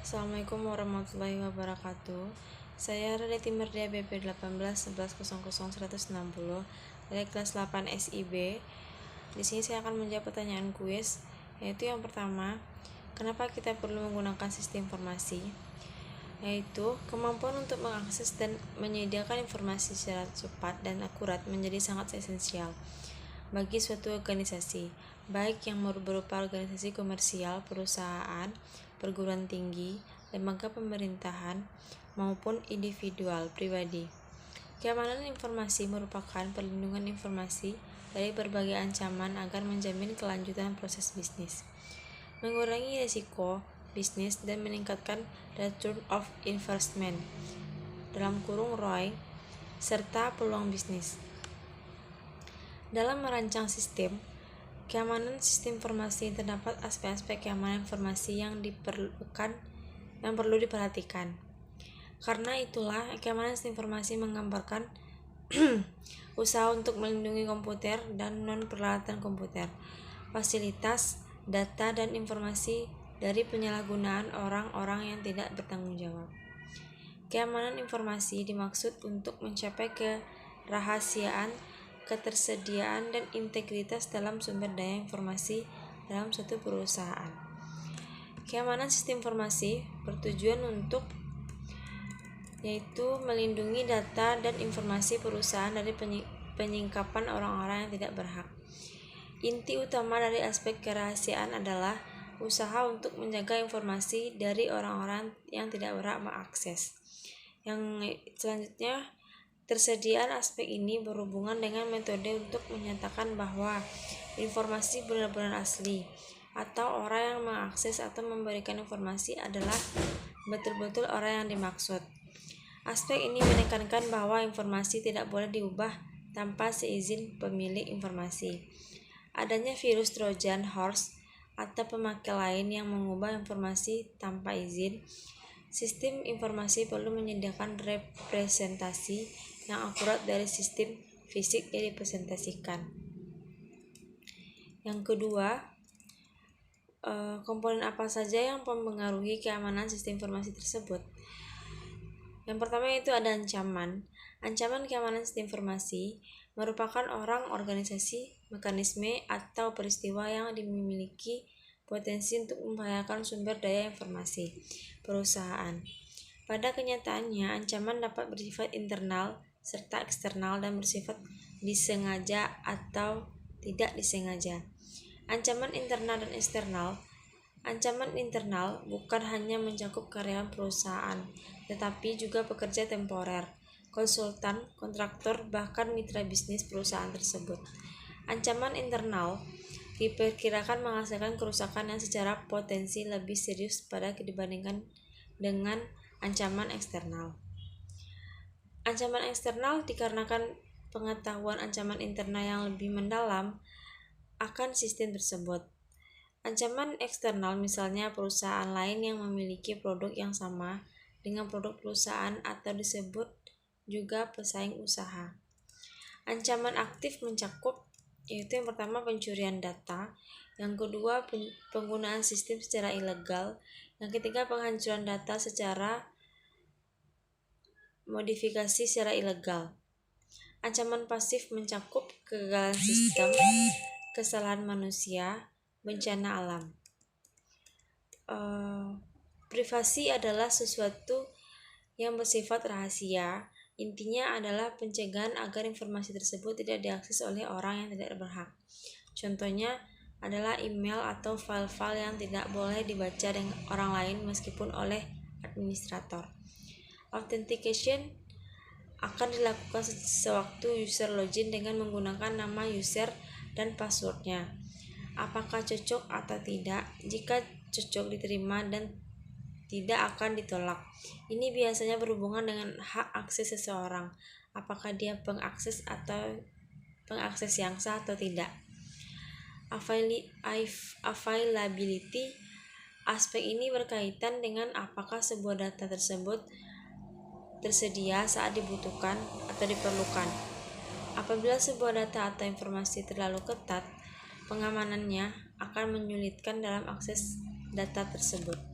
Assalamualaikum warahmatullahi wabarakatuh. Saya Raditya Merdia BP 1811000160 dari kelas 8 SIB. Di sini saya akan menjawab pertanyaan kuis, yaitu yang pertama, kenapa kita perlu menggunakan sistem informasi? Yaitu kemampuan untuk mengakses dan menyediakan informasi secara cepat dan akurat menjadi sangat esensial bagi suatu organisasi, baik yang berupa organisasi komersial, perusahaan, perguruan tinggi, lembaga pemerintahan, maupun individual pribadi. Keamanan informasi merupakan perlindungan informasi dari berbagai ancaman agar menjamin kelanjutan proses bisnis, mengurangi risiko bisnis, dan meningkatkan return of investment (ROI) serta peluang bisnis. Dalam merancang sistem keamanan sistem informasi, terdapat aspek-aspek keamanan informasi yang perlu diperhatikan. Karena itulah, keamanan sistem informasi menggambarkan usaha untuk melindungi komputer dan non-peralatan komputer, fasilitas, data, dan informasi dari penyalahgunaan orang-orang yang tidak bertanggung jawab. Keamanan informasi dimaksud untuk mencapai kerahasiaan, ketersediaan, dan integritas dalam sumber daya informasi dalam suatu perusahaan. Keamanan sistem informasi bertujuan untuk yaitu melindungi data dan informasi perusahaan dari penyingkapan orang-orang yang tidak berhak. Inti utama dari aspek kerahasiaan adalah usaha untuk menjaga informasi dari orang-orang yang tidak berhak mengakses. Yang selanjutnya, tersediaan aspek ini berhubungan dengan metode untuk menyatakan bahwa informasi benar-benar asli, atau orang yang mengakses atau memberikan informasi adalah betul-betul orang yang dimaksud. Aspek ini menekankan bahwa informasi tidak boleh diubah tanpa seizin pemilik informasi. Adanya virus Trojan Horse atau pemakai lain yang mengubah informasi tanpa izin, sistem informasi perlu menyediakan representasi yang akurat dari sistem fisik yang dipresentasikan. Yang kedua, komponen apa saja yang mempengaruhi keamanan sistem informasi tersebut? Yang pertama yaitu ada ancaman. Ancaman keamanan sistem informasi merupakan orang, organisasi, mekanisme, atau peristiwa yang memiliki potensi untuk membahayakan sumber daya informasi perusahaan. Pada kenyataannya, ancaman dapat bersifat internal serta eksternal dan bersifat disengaja atau tidak disengaja. Ancaman internal dan eksternal. Ancaman internal bukan hanya mencakup karyawan perusahaan, tetapi juga pekerja temporer, konsultan, kontraktor, bahkan mitra bisnis perusahaan tersebut. Ancaman internal diperkirakan menghasilkan kerusakan yang secara potensi lebih serius dibandingkan dengan ancaman eksternal. Ancaman eksternal dikarenakan pengetahuan ancaman internal yang lebih mendalam akan sistem tersebut. Ancaman eksternal misalnya perusahaan lain yang memiliki produk yang sama dengan produk perusahaan atau disebut juga pesaing usaha. Ancaman aktif mencakup yaitu yang pertama pencurian data, yang kedua penggunaan sistem secara ilegal, yang ketiga penghancuran data secara modifikasi secara ilegal. Ancaman pasif mencakup kegagalan sistem, kesalahan manusia, bencana alam. Privasi adalah sesuatu yang bersifat rahasia. Intinya adalah pencegahan agar informasi tersebut tidak diakses oleh orang yang tidak berhak. Contohnya adalah email atau file-file yang tidak boleh dibaca dengan orang lain meskipun oleh administrator. Authentication akan dilakukan sewaktu user login dengan menggunakan nama user dan passwordnya. Apakah cocok atau tidak? Jika cocok diterima dan tidak akan ditolak. Ini biasanya berhubungan dengan hak akses seseorang. Apakah dia pengakses yang sah atau tidak. Availability. Aspek ini berkaitan dengan apakah sebuah data tersebut tersedia saat dibutuhkan atau diperlukan. Apabila sebuah data atau informasi terlalu ketat, pengamanannya akan menyulitkan dalam akses data tersebut.